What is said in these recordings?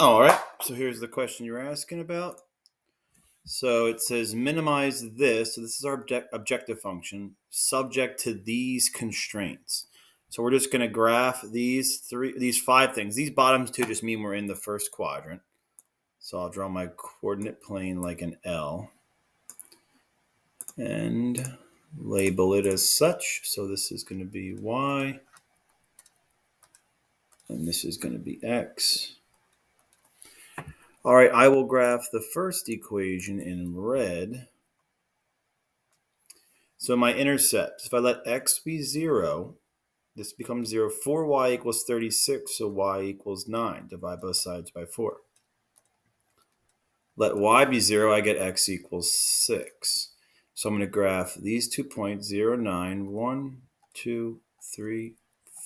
All right, so here's the question you're asking about. So it says minimize this. So this is our objective function subject to these constraints. So we're just going to graph these five things. These bottoms two just mean we're in the first quadrant. So I'll draw my coordinate plane like an L and label it as such. So this is going to be Y and this is going to be X. All right, I will graph the first equation in red. So my intercepts, if I let x be 0, this becomes 0. 4y equals 36, so y equals 9. Divide both sides by 4. Let y be 0, I get x equals 6. So I'm going to graph these 2 points, 0, 9, 1, 2, 3,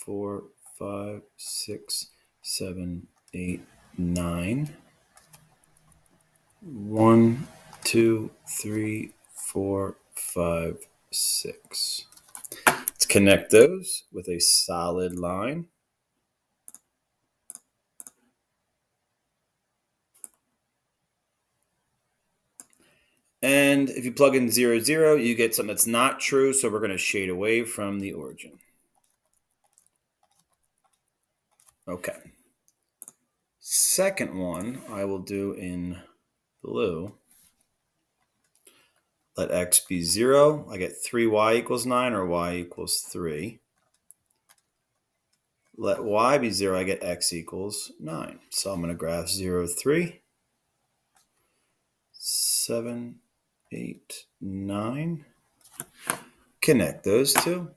4, 5, 6, 7, 8, 9. 1, 2, 3, 4, 5, 6. Let's connect those with a solid line. And if you plug in 0, 0, you get something that's not true, so we're going to shade away from the origin. Okay. Second one I will do in blue. Let x be 0. I get 3y equals 9 or y equals 3. Let y be 0. I get x equals 9. So I'm going to graph 0, 3, 7, 8, 9. Connect those two.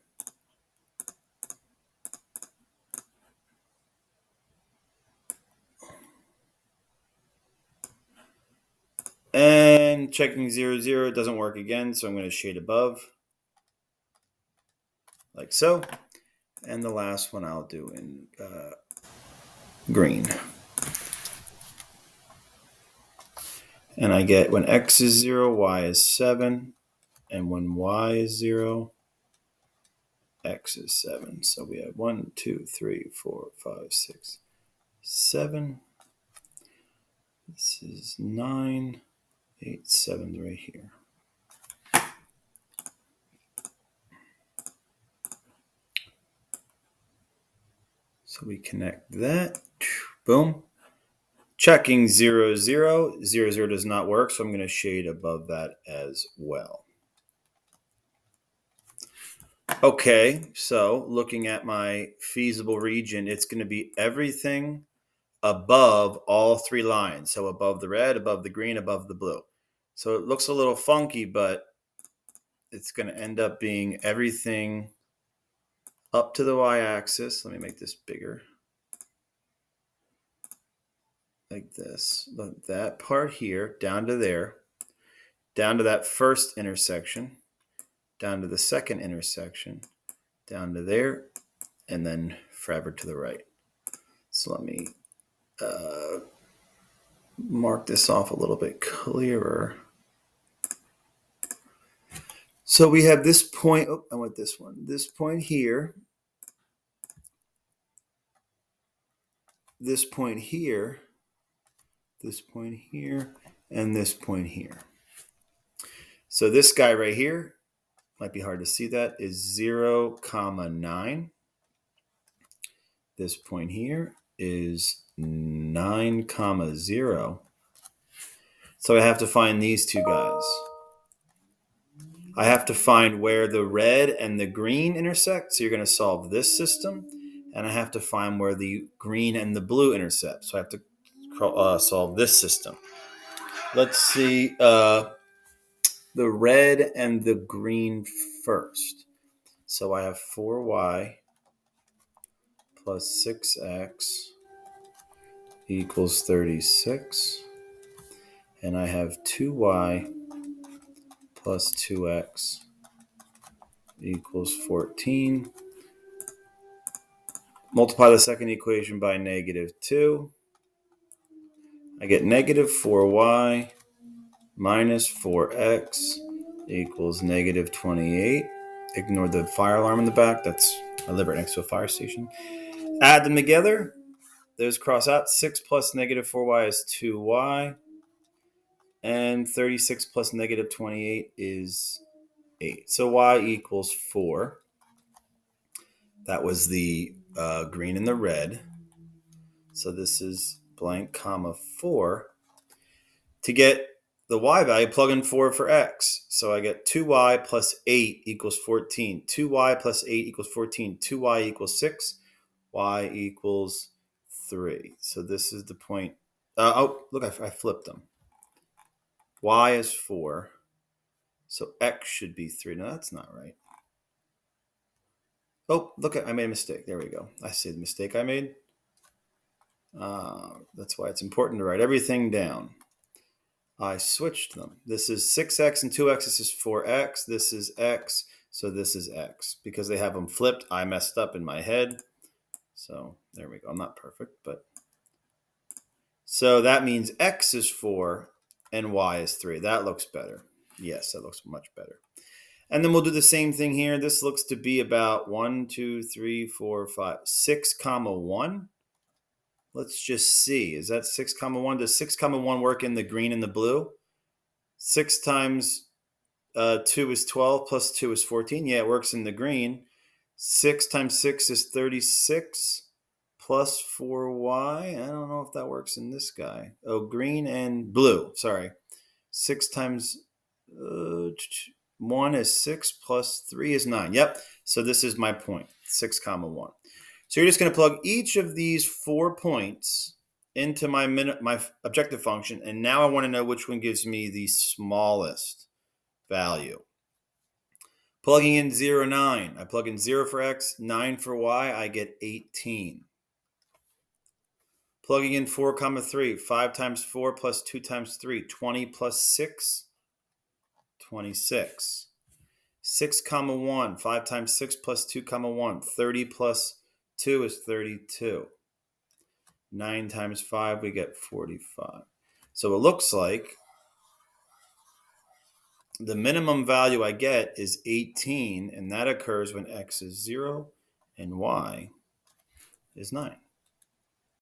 And checking 0, 0 doesn't work again, so I'm going to shade above. Like so. And the last one I'll do in green. And I get when x is 0, y is 7. And when y is 0, x is 7. So we have 1, 2, 3, 4, 5, 6, 7. This is 9, 8, 7 right here. So we connect that. Boom. Checking 0, 0. 0, 0 does not work, so I'm going to shade above that as well. Okay, so looking at my feasible region, it's going to be everything above all three lines. So above the red, above the green, above the blue. So it looks a little funky, but it's going to end up being everything up to the y-axis. Let me make this bigger. Like this. But that part here, down to there, down to that first intersection, down to the second intersection, down to there, and then forever to the right. So let me mark this off a little bit clearer. So we have this point. Oh, I want this one. This point here. This point here. This point here. And this point here. So this guy right here, might be hard to see that, is 0, 9. This point here is 9, 0. So I have to find these two guys. I have to find where the red and the green intersect. So you're going to solve this system. And I have to find where the green and the blue intersect. So I have to solve this system. Let's see the red and the green first. So I have 4y plus 6x equals 36. And I have 2y plus 2x equals 14. Multiply the second equation by -2. I get -4y minus 4x equals -28. Ignore the fire alarm in the back. I live right next to a fire station. Add them together. those cross out. 6 plus negative 4y is 2y. And 36 plus negative 28 is 8. So y equals 4. That was the green and the red. So this is blank comma 4. To get the y value, plug in 4 for x. So I get 2y plus 8 equals 14. 2y plus 8 equals 14. 2y equals 6. Y equals 3. So this is the point. Oh, look, I flipped them. Y is 4. So x should be 3. No, that's not right. Oh, look, I made a mistake. There we go. I see the mistake I made. That's why it's important to write everything down. I switched them. This is 6x and 2x. This is 4x. This is x. So this is x. Because they have them flipped, I messed up in my head. So there we go. I'm not perfect, but. So that means x is 4 and y is 3. That looks better. Yes, that looks much better. And then we'll do the same thing here. This looks to be about 1, 2, 3, 4, 5, 6, comma 1. Let's just see. Is that 6, comma 1? Does 6, comma 1 work in the green and the blue? 6 times 2 is 12 plus 2 is 14. Yeah, it works in the green. 6 times 6 is 36 plus 4y. I don't know if that works in this guy. Oh, green and blue. Sorry. 6 times 1 is 6 plus 3 is 9. Yep. So this is my point, 6, comma 1. So you're just going to plug each of these 4 points into my objective function. And now I want to know which one gives me the smallest value. Plugging in 0, 9. I plug in 0 for x, 9 for y. I get 18. Plugging in 4, comma 3. 5 times 4 plus 2 times 3. 20 plus 6. 26. 6, comma 1. 5 times 6 plus 2, comma 1. 30 plus 2 is 32. 9 times 5, we get 45. So it looks like the minimum value I get is 18, and that occurs when x is 0 and y is 9.